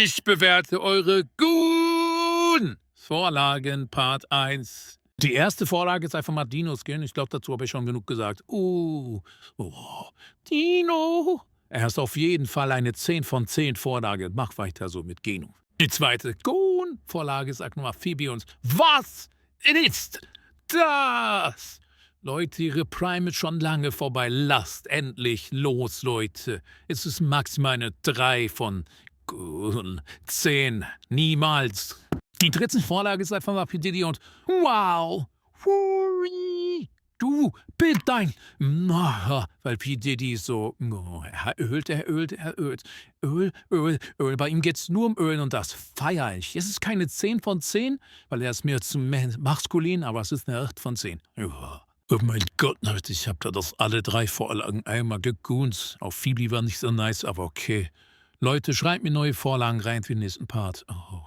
Ich bewerte eure Vorlagen Part 1. Die erste Vorlage ist einfach mal Dino-Skin. Ich glaube, dazu habe ich schon genug gesagt. Oh, Dino. Er ist auf jeden Fall eine 10 von 10 Vorlage. Mach weiter so mit Geno. Die zweite Vorlage sagt nochmal Phoebe uns. Was ist das? Leute, ihre Prime ist schon lange vorbei. Lasst endlich los, Leute. Es ist maximal eine 3 von 10. Niemals. Die dritte Vorlage ist einfach mal P. Diddy und wow. Du, bitte dein. Weil P. Diddy so, er ölt. Öl. Bei ihm geht's nur um Öl und das feiere ich. Es ist keine 10 von 10, weil er ist mir zu maskulin, aber es ist eine 8 von 10. Ja. Oh mein Gott, Leute, ich habe da das alle 3 Vorlagen einmal gegoont. Auf Phoebe war nicht so nice, aber okay. Leute, schreibt mir neue Vorlagen rein für den nächsten Part. Oh.